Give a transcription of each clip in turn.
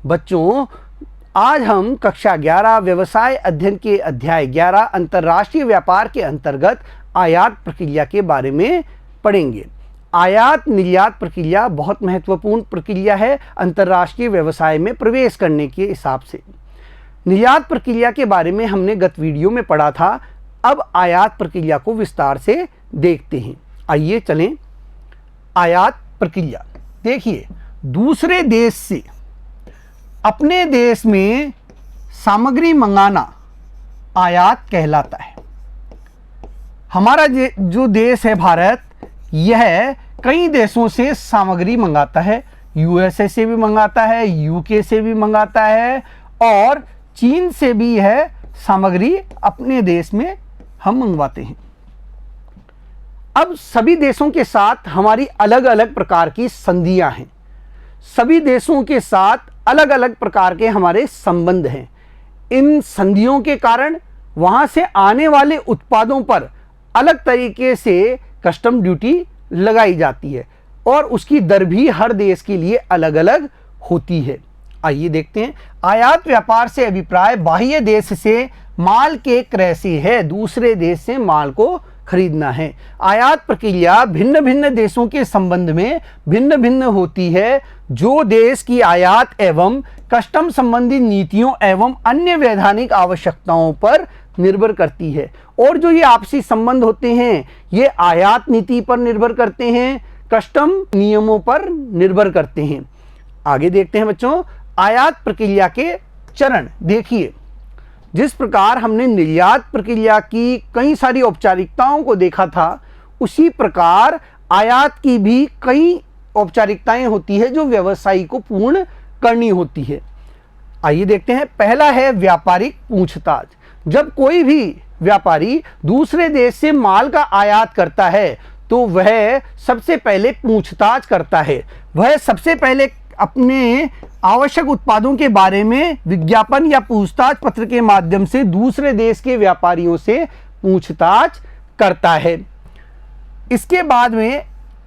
बच्चों, आज हम कक्षा 11 व्यवसाय अध्ययन के अध्याय 11 अंतर्राष्ट्रीय व्यापार के अंतर्गत आयात प्रक्रिया के बारे में पढ़ेंगे। आयात निर्यात प्रक्रिया बहुत महत्वपूर्ण प्रक्रिया है अंतर्राष्ट्रीय व्यवसाय में प्रवेश करने के हिसाब से। निर्यात प्रक्रिया के बारे में हमने गत वीडियो में पढ़ा था। अब आयात प्रक्रिया को विस्तार से देखते हैं। आइए चलें। आयात प्रक्रिया देखिए, दूसरे देश से अपने देश में सामग्री मंगाना आयात कहलाता है। हमारा जो देश है भारत, यह कई देशों से सामग्री मंगाता है। यूएसए से भी मंगाता है, यूके से भी मंगाता है और चीन से भी यह सामग्री अपने देश में हम मंगवाते हैं। अब सभी देशों के साथ हमारी अलग अलग प्रकार की संधियां हैं। सभी देशों के साथ अलग अलग प्रकार के हमारे संबंध हैं। इन संधियों के कारण वहां से आने वाले उत्पादों पर अलग तरीके से कस्टम ड्यूटी लगाई जाती है और उसकी दर भी हर देश के लिए अलग अलग होती है। आइए देखते हैं। आयात व्यापार से अभिप्राय बाह्य देश से माल के क्रय से है, दूसरे देश से माल को खरीदना है। आयात प्रक्रिया भिन्न भिन्न देशों के संबंध में भिन्न भिन्न होती है, जो देश की आयात एवं कस्टम संबंधी नीतियों एवं अन्य वैधानिक आवश्यकताओं पर निर्भर करती है। और जो ये आपसी संबंध होते हैं, ये आयात नीति पर निर्भर करते हैं, कस्टम नियमों पर निर्भर करते हैं। आगे देखते हैं बच्चों, आयात प्रक्रिया के चरण देखिए। जिस प्रकार हमने निर्यात प्रक्रिया की कई सारी औपचारिकताओं को देखा था, उसी प्रकार आयात की भी कई औपचारिकताएं होती है जो व्यवसायी को पूर्ण करनी होती है। आइए देखते हैं। पहला है व्यापारिक पूछताछ। जब कोई भी व्यापारी दूसरे देश से माल का आयात करता है तो वह सबसे पहले पूछताछ करता है। वह सबसे पहले अपने आवश्यक उत्पादों के बारे में विज्ञापन या पूछताछ पत्र के माध्यम से दूसरे देश के व्यापारियों से पूछताछ करता है। इसके बाद में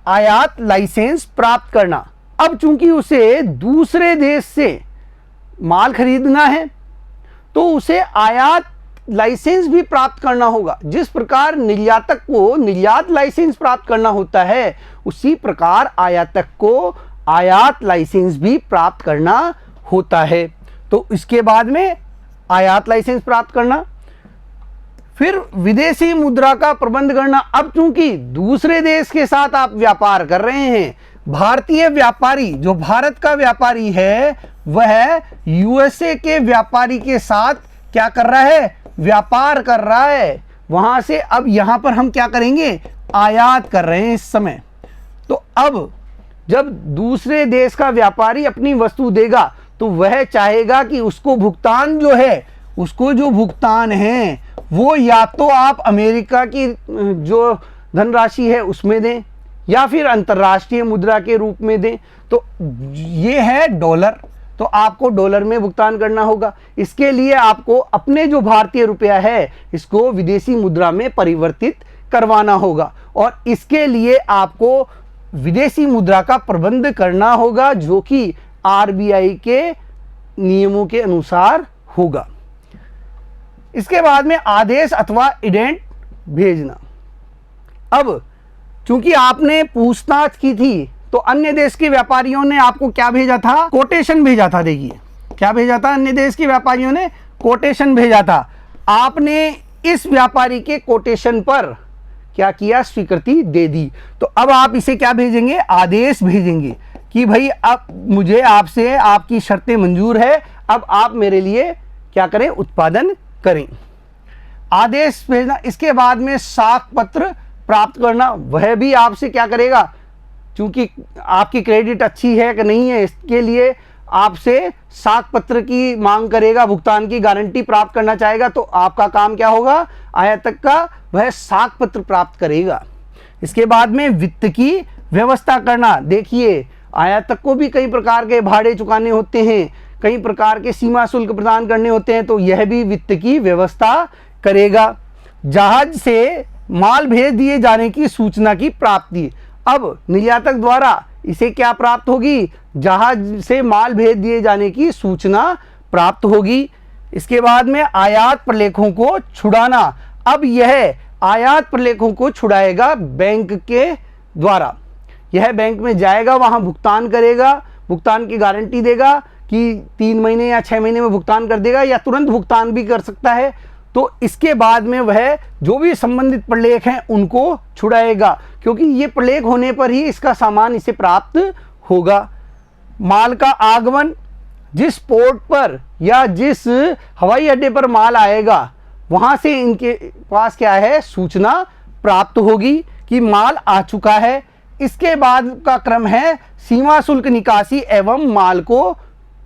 आयात लाइसेंस प्राप्त करना। अब चूंकि उसे दूसरे देश से माल खरीदना है तो उसे आयात लाइसेंस भी प्राप्त करना होगा। जिस प्रकार निर्यातक को निर्यात लाइसेंस प्राप्त करना होता है, उसी प्रकार आयातक को आयात लाइसेंस भी प्राप्त करना होता है। तो इसके बाद में आयात लाइसेंस प्राप्त करना, फिर विदेशी मुद्रा का प्रबंध करना। अब चूंकि दूसरे देश के साथ आप व्यापार कर रहे हैं, भारतीय व्यापारी जो भारत का व्यापारी है वह यूएसए के व्यापारी के साथ क्या कर रहा है, व्यापार कर रहा है। वहां से अब यहां पर हम क्या करेंगे, आयात कर रहे हैं इस समय। तो अब जब दूसरे देश का व्यापारी अपनी वस्तु देगा तो वह चाहेगा कि उसको भुगतान जो है, उसको जो भुगतान है वो या तो आप अमेरिका की जो धनराशि है उसमें दें या फिर अंतर्राष्ट्रीय मुद्रा के रूप में दें। तो ये है डॉलर, तो आपको डॉलर में भुगतान करना होगा। इसके लिए आपको अपने जो भारतीय रुपया है इसको विदेशी मुद्रा में परिवर्तित करवाना होगा और इसके लिए आपको विदेशी मुद्रा का प्रबंध करना होगा, जो कि आरबीआई के नियमों के अनुसार होगा। इसके बाद में आदेश अथवा इडेंट भेजना। अब चूंकि आपने पूछताछ की थी तो अन्य देश के व्यापारियों ने आपको क्या भेजा था, कोटेशन भेजा था। देखिए क्या भेजा था, अन्य देश के व्यापारियों ने कोटेशन भेजा था। आपने इस व्यापारी के कोटेशन पर क्या किया, स्वीकृति दे दी। तो अब आप इसे क्या भेजेंगे, आदेश भेजेंगे कि भाई अब मुझे आपसे आपकी शर्तें मंजूर है, अब आप मेरे लिए क्या करें, उत्पादन करें। आदेश भेजना। इसके बाद में साख पत्र प्राप्त करना। वह भी आपसे क्या करेगा, क्योंकि आपकी क्रेडिट अच्छी है कि नहीं है, इसके लिए आपसे साख पत्र की मांग करेगा, भुगतान की गारंटी प्राप्त करना चाहेगा। तो आपका काम क्या होगा, आयातक का वह साख पत्र प्राप्त करेगा। इसके बाद में वित्त की व्यवस्था करना। देखिए आयातक को भी कई प्रकार के भाड़े चुकाने होते हैं, कई प्रकार के सीमा शुल्क प्रदान करने होते हैं, तो यह भी वित्त की व्यवस्था करेगा। जहाज से माल भेज दिए जाने की सूचना की प्राप्ति। अब निर्यातक द्वारा इसे क्या प्राप्त होगी? जहाज से माल भेज दिए जाने की सूचना प्राप्त होगी। इसके बाद में आयात प्रलेखों को छुड़ाना। अब यह आयात प्रलेखों को छुड़ाएगा बैंक के द्वारा। यह बैंक में जाएगा, वहां भुगतान करेगा, भुगतान की गारंटी देगा कि 3 महीने या 6 महीने में भुगतान कर देगा, या तुरंत भुगतान भी कर सकता है। तो इसके बाद में वह जो भी संबंधित प्रलेख हैं उनको छुड़ाएगा, क्योंकि ये प्रलेख होने पर ही इसका सामान इसे प्राप्त होगा। माल का आगमन, जिस पोर्ट पर या जिस हवाई अड्डे पर माल आएगा वहां से इनके पास क्या है? सूचना प्राप्त होगी कि माल आ चुका है। इसके बाद का क्रम है सीमा शुल्क निकासी एवं माल को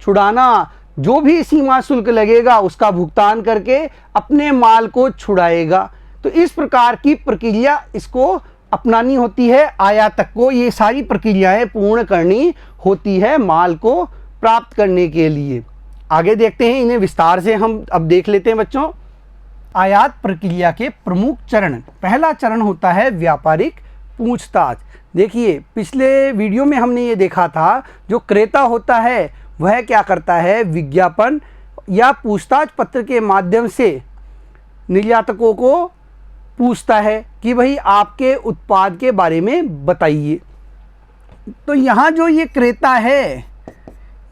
छुड़ाना। जो भी सीमा शुल्क लगेगा उसका भुगतान करके अपने माल को छुड़ाएगा। तो इस प्रकार की प्रक्रिया इसको अपनानी होती है। आयातक को ये सारी प्रक्रियाएं पूर्ण करनी होती है माल को प्राप्त करने के लिए। आगे देखते हैं, इन्हें विस्तार से हम अब देख लेते हैं बच्चों। आयात प्रक्रिया के प्रमुख चरण। पहला चरण होता है व्यापारिक पूछताछ। देखिए, पिछले वीडियो में हमने ये देखा था, जो क्रेता होता है वह क्या करता है? विज्ञापन या पूछताछ पत्र के माध्यम से निर्यातकों को पूछता है कि भाई आपके उत्पाद के बारे में बताइए। तो यहाँ जो ये क्रेता है,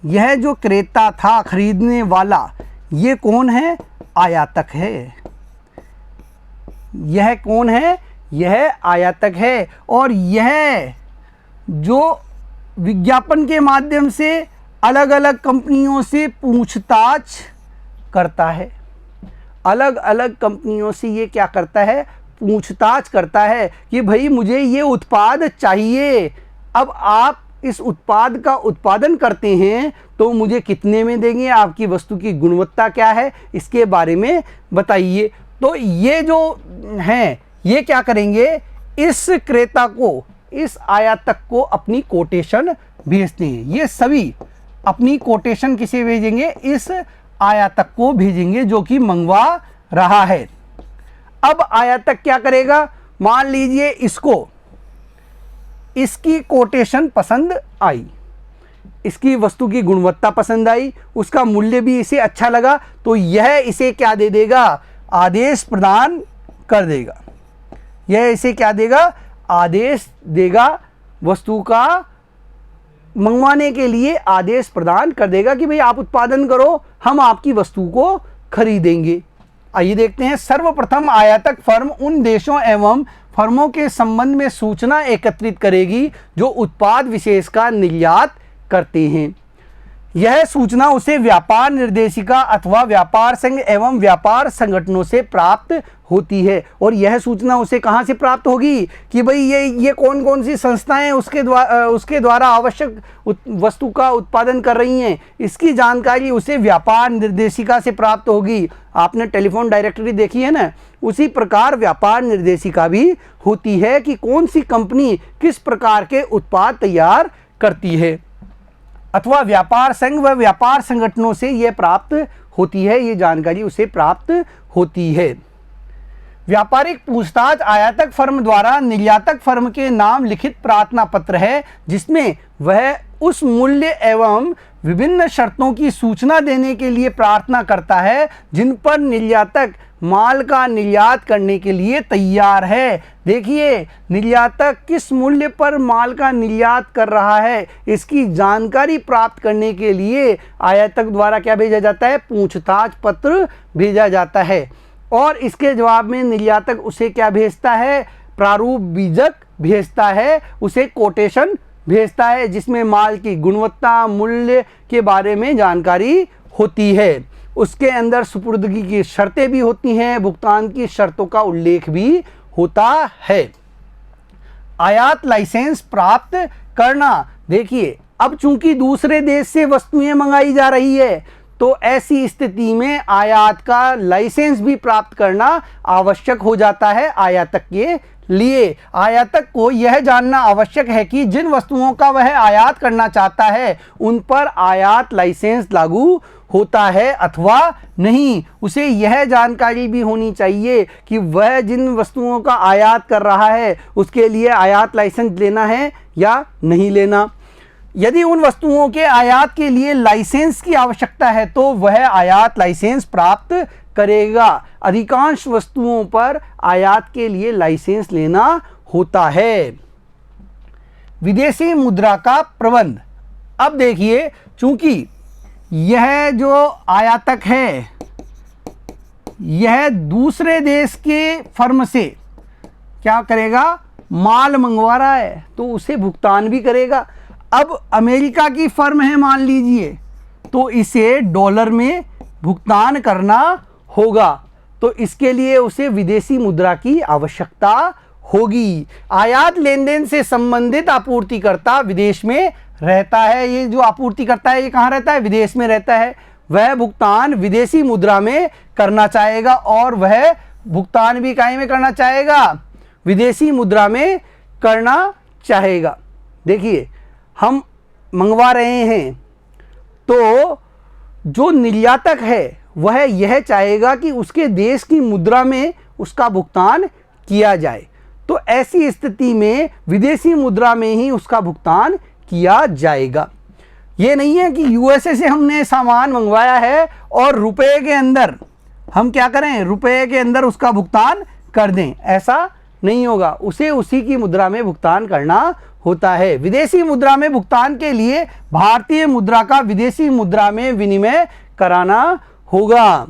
यह जो क्रेता था खरीदने वाला, ये कौन है? आयातक है। यह कौन है? यह आयातक है। और यह जो विज्ञापन के माध्यम से अलग अलग कंपनियों से पूछताछ करता है, अलग अलग कंपनियों से ये क्या करता है? पूछताछ करता है कि भाई मुझे ये उत्पाद चाहिए। अब आप इस उत्पाद का उत्पादन करते हैं तो मुझे कितने में देंगे? आपकी वस्तु की गुणवत्ता क्या है? इसके बारे में बताइए। तो ये जो हैं ये क्या करेंगे? इस क्रेता को, इस आयातक को अपनी कोटेशन भेजते हैं। ये सभी अपनी कोटेशन किसे भेजेंगे? इस आयातक को भेजेंगे जो कि मंगवा रहा है। अब आयातक क्या करेगा? मान लीजिए इसकी कोटेशन पसंद आई, इसकी वस्तु की गुणवत्ता पसंद आई, उसका मूल्य भी इसे अच्छा लगा, तो यह इसे क्या दे देगा? आदेश प्रदान कर देगा। यह इसे क्या देगा? आदेश देगा, वस्तु का मंगवाने के लिए आदेश प्रदान कर देगा कि भाई आप उत्पादन करो, हम आपकी वस्तु को खरीदेंगे। आइए देखते हैं। सर्वप्रथम आयातक फर्म उन देशों एवं फर्मों के संबंध में सूचना एकत्रित करेगी जो उत्पाद विशेष का निर्यात करते हैं। यह सूचना उसे व्यापार निर्देशिका अथवा व्यापार संघ एवं व्यापार संगठनों से प्राप्त होती है। और यह सूचना उसे कहाँ से प्राप्त होगी? कि भाई ये कौन कौन सी संस्थाएं उसके द्वारा आवश्यक वस्तु का उत्पादन कर रही हैं, इसकी जानकारी उसे व्यापार निर्देशिका से प्राप्त होगी। आपने टेलीफोन डायरेक्टरी देखी है ना, उसी प्रकार व्यापार निर्देशिका भी होती है कि कौन सी कंपनी किस प्रकार के उत्पाद तैयार करती है, अथवा व्यापार संघ व व्यापार संगठनों से यह प्राप्त होती है, ये जानकारी उसे प्राप्त होती है। व्यापारिक पूछताछ आयातक फर्म द्वारा निर्यातक फर्म के नाम लिखित प्रार्थना पत्र है, जिसमें वह उस मूल्य एवं विभिन्न शर्तों की सूचना देने के लिए प्रार्थना करता है जिन पर निर्यातक माल का निर्यात करने के लिए तैयार है। देखिए, निर्यातक किस मूल्य पर माल का निर्यात कर रहा है, इसकी जानकारी प्राप्त करने के लिए आयातक द्वारा क्या भेजा जाता है? पूछताछ पत्र भेजा जाता है। और इसके जवाब में निर्यातक उसे क्या भेजता है? प्रारूप बीजक भेजता है, उसे कोटेशन भेजता है, जिसमें माल की गुणवत्ता, मूल्य के बारे में जानकारी होती है। उसके अंदर सुपुर्दगी की शर्तें भी होती हैं, भुगतान की शर्तों का उल्लेख भी होता है। आयात लाइसेंस प्राप्त करना। देखिए, अब चूंकि दूसरे देश से वस्तुएं मंगाई जा रही है, तो ऐसी स्थिति में आयात का लाइसेंस भी प्राप्त करना आवश्यक हो जाता है आयातक के लिए आयातक को यह जानना आवश्यक है कि जिन वस्तुओं का वह आयात करना चाहता है उन पर आयात लाइसेंस लागू होता है अथवा नहीं। उसे यह जानकारी भी होनी चाहिए कि वह जिन वस्तुओं का आयात कर रहा है उसके लिए आयात लाइसेंस लेना है या नहीं लेना। यदि उन वस्तुओं के आयात के लिए लाइसेंस की आवश्यकता है तो वह आयात लाइसेंस प्राप्त करेगा। अधिकांश वस्तुओं पर आयात के लिए लाइसेंस लेना होता है। विदेशी मुद्रा का प्रबंध। अब देखिए, चूंकि यह जो आयातक है यह दूसरे देश के फर्म से क्या करेगा, माल मंगवा रहा है तो उसे भुगतान भी करेगा। अब अमेरिका की फर्म है मान लीजिए, तो इसे डॉलर में भुगतान करना होगा, तो इसके लिए उसे विदेशी मुद्रा की आवश्यकता होगी। आयात लेन देन से संबंधित आपूर्तिकर्ता विदेश में रहता है। ये जो आपूर्तिकर्ता है ये कहाँ रहता है, विदेश में रहता है। वह भुगतान विदेशी मुद्रा में करना चाहेगा और वह भुगतान भी कहीं में करना चाहेगा, विदेशी मुद्रा में करना चाहेगा। देखिए, हम मंगवा रहे हैं तो जो निर्यातक है वह यह चाहेगा कि उसके देश की मुद्रा में उसका भुगतान किया जाए, तो ऐसी स्थिति में विदेशी मुद्रा में ही उसका भुगतान किया जाएगा। ये नहीं है कि यूएसए से हमने सामान मंगवाया है और रुपए के अंदर हम क्या करें, रुपए के अंदर उसका भुगतान कर दें, ऐसा नहीं होगा। उसे उसी की मुद्रा में भुगतान करना होता है। विदेशी मुद्रा में भुगतान के लिए भारतीय मुद्रा का विदेशी मुद्रा में विनिमय कराना होगा।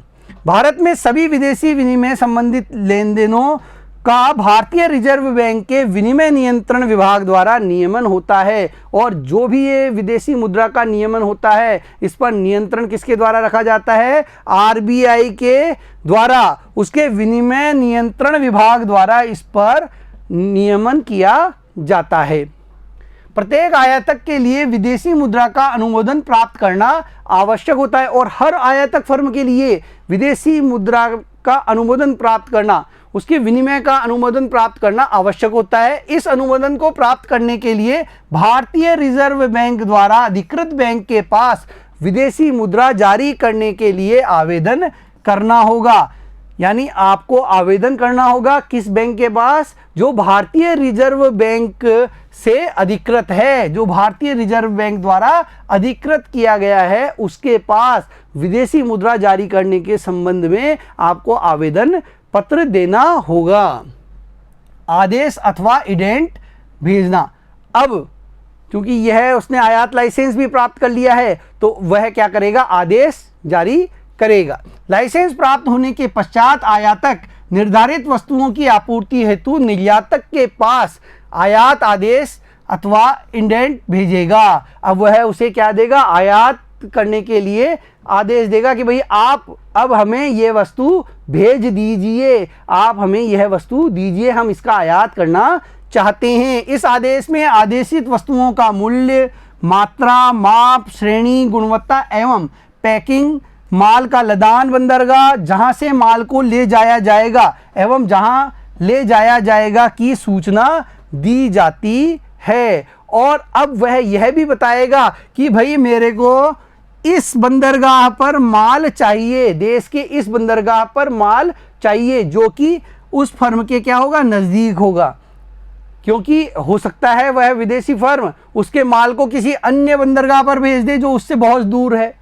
भारत में सभी विदेशी विनिमय संबंधित लेन देनों का भारतीय रिजर्व बैंक के विनिमय नियंत्रण विभाग द्वारा नियमन होता है, और जो भी ये विदेशी मुद्रा का नियमन होता है इस पर नियंत्रण किसके द्वारा रखा जाता है, आरबीआई के द्वारा, उसके विनिमय नियंत्रण विभाग द्वारा इस पर नियमन किया जाता है। प्रत्येक आयातक के लिए विदेशी मुद्रा का अनुमोदन प्राप्त करना आवश्यक होता है, और हर आयातक फर्म के लिए विदेशी मुद्रा का अनुमोदन प्राप्त करना, उसके विनिमय का अनुमोदन प्राप्त करना आवश्यक होता है। इस अनुमोदन को प्राप्त करने के लिए भारतीय रिजर्व बैंक द्वारा अधिकृत बैंक के पास विदेशी मुद्रा जारी करने के लिए आवेदन करना होगा। यानी आपको आवेदन करना होगा किस बैंक के पास, जो भारतीय रिजर्व बैंक से अधिकृत है, जो भारतीय रिजर्व बैंक द्वारा अधिकृत किया गया है उसके पास विदेशी मुद्रा जारी करने के संबंध में आपको आवेदन पत्र देना होगा। आदेश अथवा इडेंट भेजना। अब क्योंकि यह उसने आयात लाइसेंस भी प्राप्त कर लिया है तो वह क्या करेगा, आदेश जारी करेगा। लाइसेंस प्राप्त होने के पश्चात आयातक निर्धारित वस्तुओं की आपूर्ति हेतु निर्यातक के पास आयात आदेश अथवा इंडेंट भेजेगा। अब वह उसे क्या देगा, आयात करने के लिए आदेश देगा कि भाई आप अब हमें यह वस्तु भेज दीजिए, आप हमें यह वस्तु दीजिए, हम इसका आयात करना चाहते हैं। इस आदेश में आदेशित वस्तुओं का मूल्य, मात्रा, माप, श्रेणी, गुणवत्ता एवं पैकिंग, माल का लदान बंदरगाह जहां से माल को ले जाया जाएगा एवं जहां ले जाया जाएगा की सूचना दी जाती है। और अब वह यह भी बताएगा कि भाई मेरे को इस बंदरगाह पर माल चाहिए, देश के इस बंदरगाह पर माल चाहिए, जो कि उस फर्म के क्या होगा, नज़दीक होगा, क्योंकि हो सकता है वह विदेशी फर्म उसके माल को किसी अन्य बंदरगाह पर भेज दे जो उससे बहुत दूर है।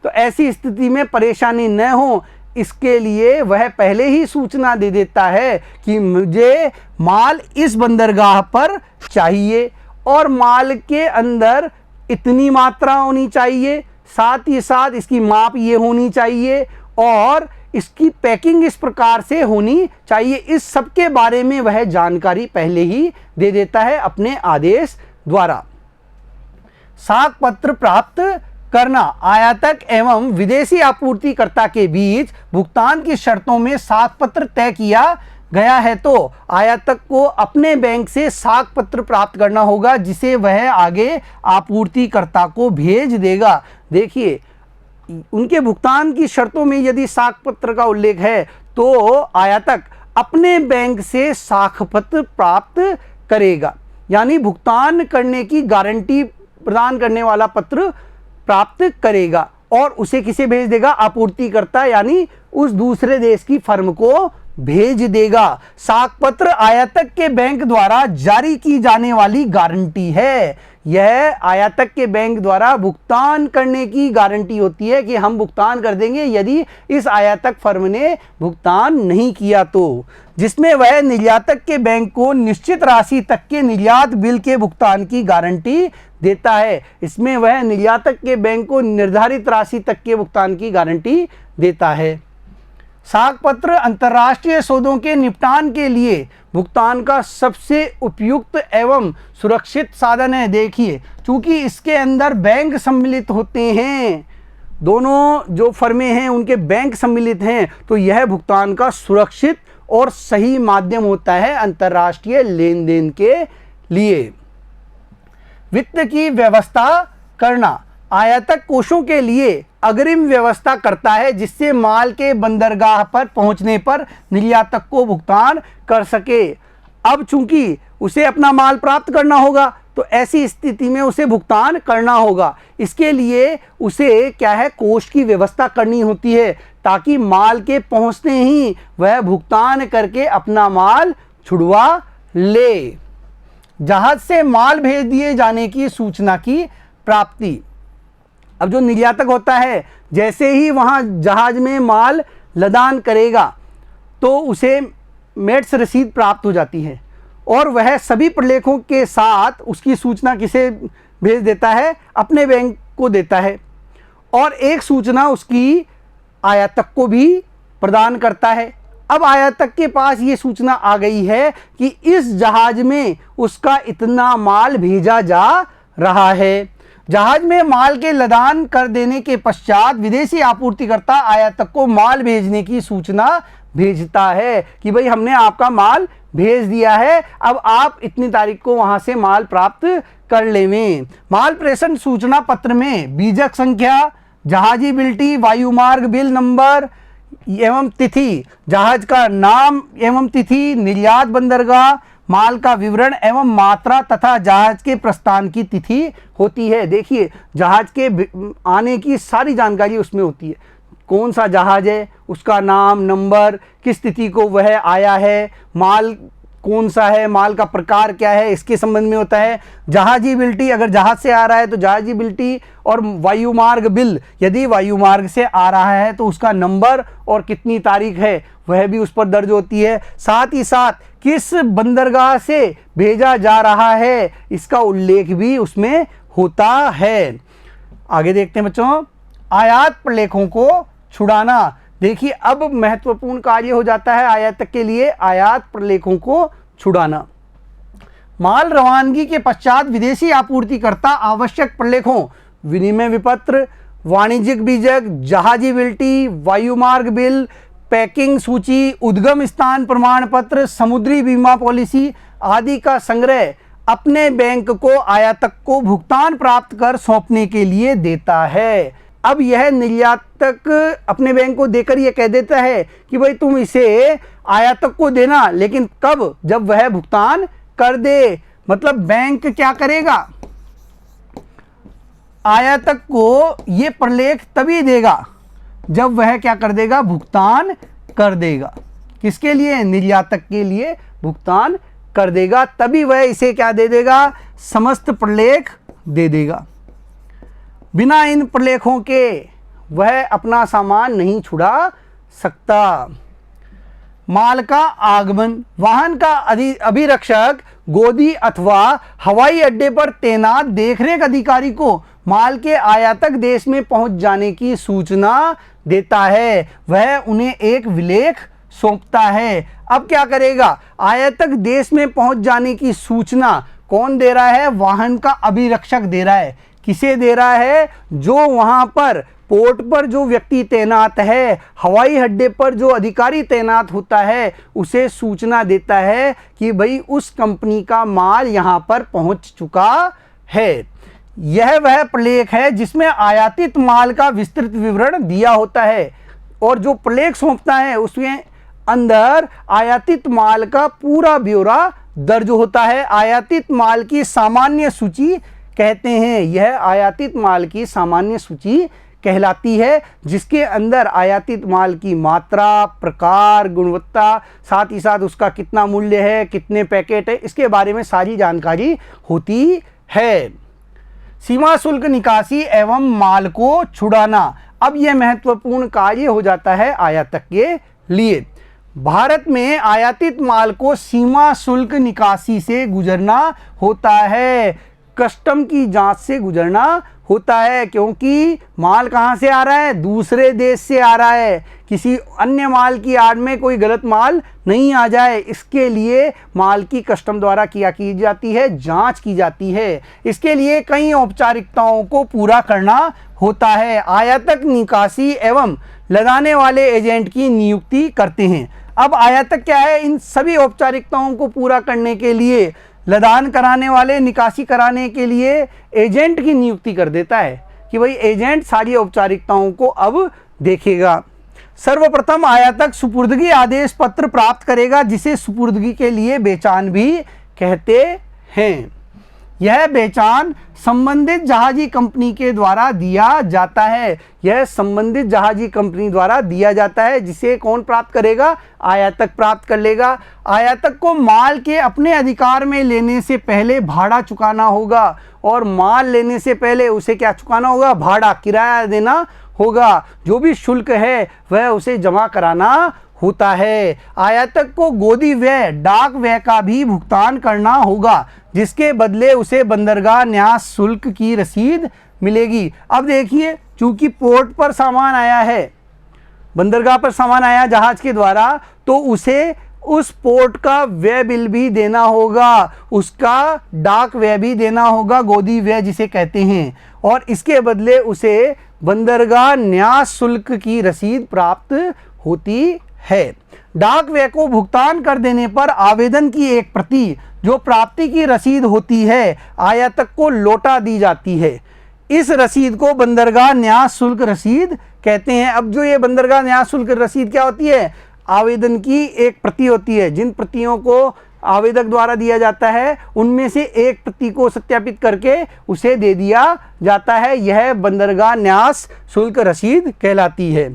तो ऐसी स्थिति में परेशानी न हो इसके लिए वह पहले ही सूचना दे देता है कि मुझे माल इस बंदरगाह पर चाहिए और माल के अंदर इतनी मात्रा होनी चाहिए, साथ ही साथ इसकी माप ये होनी चाहिए और इसकी पैकिंग इस प्रकार से होनी चाहिए। इस सब के बारे में वह जानकारी पहले ही दे देता है अपने आदेश द्वारा। साख पत्र प्राप्त करना। आयातक एवं विदेशी आपूर्तिकर्ता के बीच भुगतान की शर्तों में साख पत्र तय किया गया है तो आयातक को अपने बैंक से साख पत्र प्राप्त करना होगा, जिसे वह आगे आपूर्तिकर्ता को भेज देगा। देखिए, उनके भुगतान की शर्तों में यदि साख पत्र का उल्लेख है तो आयातक अपने बैंक से साखपत्र प्राप्त करेगा, यानी भुगतान करने की गारंटी प्रदान करने वाला पत्र प्राप्त करेगा और उसे किसे भेज देगा? आपूर्तिकर्ता यानी उस दूसरे देश की फर्म को भेज देगा। साखपत्र आयातक के बैंक द्वारा जारी की जाने वाली गारंटी है। यह आयातक के बैंक द्वारा भुगतान करने की गारंटी होती है कि हम भुगतान कर देंगे यदि इस आयातक फर्म ने भुगतान नहीं किया तो, जिसमें वह निर्यातक के बैंक को निश्चित राशि तक के निर्यात बिल के भुगतान की गारंटी देता है। इसमें वह निर्यातक के बैंक को निर्धारित राशि तक के भुगतान की गारंटी देता है। साखपत्र अंतर्राष्ट्रीय सौदों के निपटान के लिए भुगतान का सबसे उपयुक्त एवं सुरक्षित साधन है। देखिए, चूंकि इसके अंदर बैंक सम्मिलित होते हैं, दोनों जो फर्में हैं उनके बैंक सम्मिलित हैं, तो यह भुगतान का सुरक्षित और सही माध्यम होता है अंतर्राष्ट्रीय लेन देन के लिए। वित्त की व्यवस्था करना आयातक कोषों के लिए अग्रिम व्यवस्था करता है, जिससे माल के बंदरगाह पर पहुंचने पर निर्यातक को भुगतान कर सके। अब चूंकि उसे अपना माल प्राप्त करना होगा तो ऐसी स्थिति में उसे भुगतान करना होगा। इसके लिए उसे क्या है, कोष की व्यवस्था करनी होती है ताकि माल के पहुंचते ही वह भुगतान करके अपना माल छुड़वा ले। जहाज से माल भेज दिए जाने की सूचना की प्राप्ति। अब जो निर्यातक होता है, जैसे ही वहां जहाज में माल लदान करेगा तो उसे मेट्स रसीद प्राप्त हो जाती है और वह सभी प्रलेखों के साथ उसकी सूचना किसे भेज देता है? अपने बैंक को देता है और एक सूचना उसकी आयातक को भी प्रदान करता है। अब आयातक के पास ये सूचना आ गई है कि इस जहाज में उसका इतना माल भेजा जा रहा है। जहाज में माल के लदान कर देने के पश्चात विदेशी आपूर्तिकर्ता आयातक को माल भेजने की सूचना भेजता है कि भाई हमने आपका माल भेज दिया है, अब आप इतनी तारीख को वहां से माल प्राप्त कर लेवें। माल प्रेषण सूचना पत्र में बीजक संख्या, जहाजी बिल्टी, वायुमार्ग बिल नंबर एवं तिथि, जहाज का नाम एवं तिथि, निर्यात बंदरगाह, माल का विवरण एवं मात्रा तथा जहाज के प्रस्थान की तिथि होती है। देखिए, जहाज के आने की सारी जानकारी उसमें होती है। कौन सा जहाज है, उसका नाम, नंबर, किस तिथि को वह आया है, माल कौन सा है, माल का प्रकार क्या है, इसके संबंध में होता है। जहाजी बिल्टी, अगर जहाज से आ रहा है तो जहाजी बिल्टी, और वायुमार्ग बिल, यदि वायुमार्ग से आ रहा है तो उसका नंबर और कितनी तारीख है वह भी उस पर दर्ज होती है। साथ ही साथ किस बंदरगाह से भेजा जा रहा है इसका उल्लेख भी उसमें होता है। आगे देखते हैं बच्चों, आयात प्रलेखों को छुड़ाना। देखिए, अब महत्वपूर्ण कार्य हो जाता है आयातक के लिए आयात प्रलेखों को छुड़ाना। माल रवानगी के पश्चात विदेशी आपूर्तिकर्ता आवश्यक प्रलेखों, विनिमय विपत्र, वाणिज्यिक बीजक, जहाजी बिल्टी, वायुमार्ग बिल, पैकिंग सूची, उद्गम स्थान प्रमाण पत्र, समुद्री बीमा पॉलिसी आदि का संग्रह अपने बैंक को आयातक को भुगतान प्राप्त कर सौंपने के लिए देता है। अब यह निर्यातक अपने बैंक को देकर यह कह देता है कि भाई तुम इसे आयातक को देना, लेकिन कब? जब वह भुगतान कर दे। मतलब बैंक क्या करेगा? आयातक को ये प्रलेख तभी देगा जब वह क्या कर देगा? भुगतान कर देगा। किसके लिए? निर्यातक के लिए भुगतान कर देगा, तभी वह इसे क्या दे देगा? समस्त प्रलेख दे देगा। बिना इन प्रलेखों के वह अपना सामान नहीं छुड़ा सकता। माल का आगमन, वाहन का अभिरक्षक, गोदी अथवा हवाई अड्डे पर तैनात देखरेख अधिकारी को माल के आयातक देश में पहुंच जाने की सूचना देता है। वह उन्हें एक विलेख सौंपता है। अब क्या करेगा? आयातक देश में पहुंच जाने की सूचना कौन दे रहा है? वाहन का अभिरक्षक दे रहा है। किसे दे रहा है? जो वहां पर पोर्ट पर जो व्यक्ति तैनात है, हवाई अड्डे पर जो अधिकारी तैनात होता है, उसे सूचना देता है कि भाई उस कंपनी का माल यहां पर पहुंच चुका है। यह वह प्रलेख है जिसमें आयातित माल का विस्तृत विवरण दिया होता है और जो प्रलेख सौंपता है उसमें अंदर आयातित माल का पूरा ब्यौरा दर्ज होता है। आयातित माल की सामान्य सूची कहते हैं, यह आयातित माल की सामान्य सूची कहलाती है, जिसके अंदर आयातित माल की मात्रा, प्रकार, गुणवत्ता, साथ ही साथ उसका कितना मूल्य है, कितने पैकेट है, इसके बारे में सारी जानकारी होती है। सीमा शुल्क निकासी एवं माल को छुड़ाना, अब यह महत्वपूर्ण कार्य हो जाता है आयातक के लिए। भारत में आयातित माल को सीमा शुल्क निकासी से गुजरना होता है, कस्टम की जांच से गुजरना होता है, क्योंकि माल कहाँ से आ रहा है, दूसरे देश से आ रहा है, किसी अन्य माल की आड़ में कोई गलत माल नहीं आ जाए, इसके लिए माल की कस्टम द्वारा की जाती है, जांच की जाती है। इसके लिए कई औपचारिकताओं को पूरा करना होता है। आयातक निकासी एवं लदाने वाले एजेंट की नियुक्ति करते हैं। अब आयातक क्या है, इन सभी औपचारिकताओं को पूरा करने के लिए, लदान कराने वाले, निकासी कराने के लिए एजेंट की नियुक्ति कर देता है कि भाई एजेंट सारी औपचारिकताओं को अब देखेगा। सर्वप्रथम आयातक सुपुर्दगी आदेश पत्र प्राप्त करेगा, जिसे सुपुर्दगी के लिए बेचान भी कहते हैं। यह बेचान संबंधित जहाजी कंपनी के द्वारा दिया जाता है, यह संबंधित जहाजी कंपनी द्वारा दिया जाता है, जिसे कौन प्राप्त करेगा, आयातक प्राप्त कर लेगा। आयातक को माल के अपने अधिकार में लेने से पहले भाड़ा चुकाना होगा, और माल लेने से पहले उसे क्या चुकाना होगा, भाड़ा, किराया देना होगा। जो भी शुल्क है वह उसे जमा कराना होता है। आयातक को गोदी व्यय, डाक व्यय का भी भुगतान करना होगा, जिसके बदले उसे बंदरगाह न्यास शुल्क की रसीद मिलेगी। अब देखिए, चूंकि पोर्ट पर सामान आया है, बंदरगाह पर सामान आया जहाज के द्वारा, तो उसे उस पोर्ट का व्यय बिल भी देना होगा, उसका डाक व्यय भी देना होगा, गोदी व्यय जिसे कहते हैं, और इसके बदले उसे बंदरगाह न्यास शुल्क की रसीद प्राप्त होती है। डाक व्यय को भुगतान कर देने पर आवेदन की एक प्रति, जो प्राप्ति की रसीद होती है, आयातक को लौटा दी जाती है। इस रसीद को बंदरगाह न्यास शुल्क रसीद कहते हैं। अब जो ये बंदरगाह न्यास शुल्क रसीद क्या होती है, आवेदन की एक प्रति होती है। जिन प्रतियों को आवेदक द्वारा दिया जाता है, उनमें से एक प्रति को सत्यापित करके उसे दे दिया जाता है, यह बंदरगाह न्यास शुल्क रसीद कहलाती है।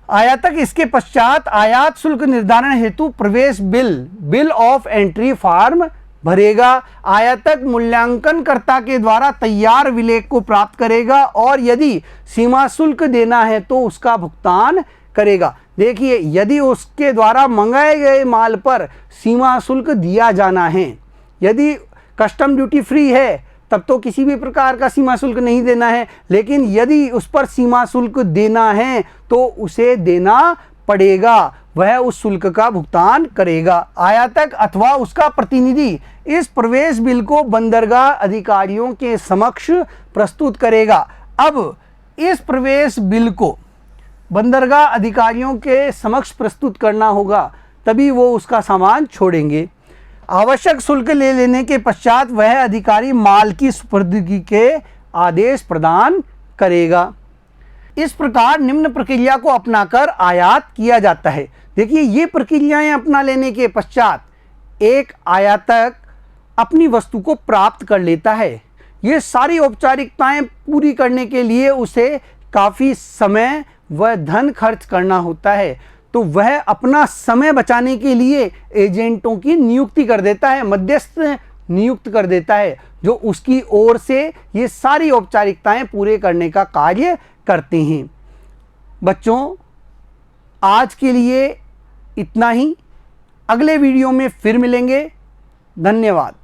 आयातक इसके पश्चात आयात शुल्क निर्धारण हेतु प्रवेश बिल ऑफ एंट्री फॉर्म भरेगा। आयातक मूल्यांकनकर्ता के द्वारा तैयार विलेख को प्राप्त करेगा, और यदि सीमा शुल्क देना है तो उसका भुगतान करेगा। देखिए, यदि उसके द्वारा मंगाए गए माल पर सीमा शुल्क दिया जाना है, यदि कस्टम ड्यूटी फ्री है, तब तो किसी भी प्रकार का सीमा शुल्क नहीं देना है, लेकिन यदि उस पर सीमा शुल्क देना है तो उसे देना पड़ेगा, वह उस शुल्क का भुगतान करेगा। आयातक अथवा उसका प्रतिनिधि इस प्रवेश बिल को बंदरगाह अधिकारियों के समक्ष प्रस्तुत करेगा। अब इस प्रवेश बिल को बंदरगाह अधिकारियों के समक्ष प्रस्तुत करना होगा, तभी वो उसका सामान छोड़ेंगे। आवश्यक शुल्क ले लेने के पश्चात वह अधिकारी माल की सुपुर्दगी के आदेश प्रदान करेगा। इस प्रकार निम्न प्रक्रिया को अपनाकर आयात किया जाता है। देखिए, ये प्रक्रियाएं अपना लेने के पश्चात एक आयातक अपनी वस्तु को प्राप्त कर लेता है। ये सारी औपचारिकताएं पूरी करने के लिए उसे काफ़ी समय व धन खर्च करना होता है, तो वह अपना समय बचाने के लिए एजेंटों की नियुक्ति कर देता है, मध्यस्थ नियुक्त कर देता है, जो उसकी ओर से ये सारी औपचारिकताएं पूरे करने का कार्य करते हैं। बच्चों, आज के लिए इतना ही। अगले वीडियो में फिर मिलेंगे। धन्यवाद।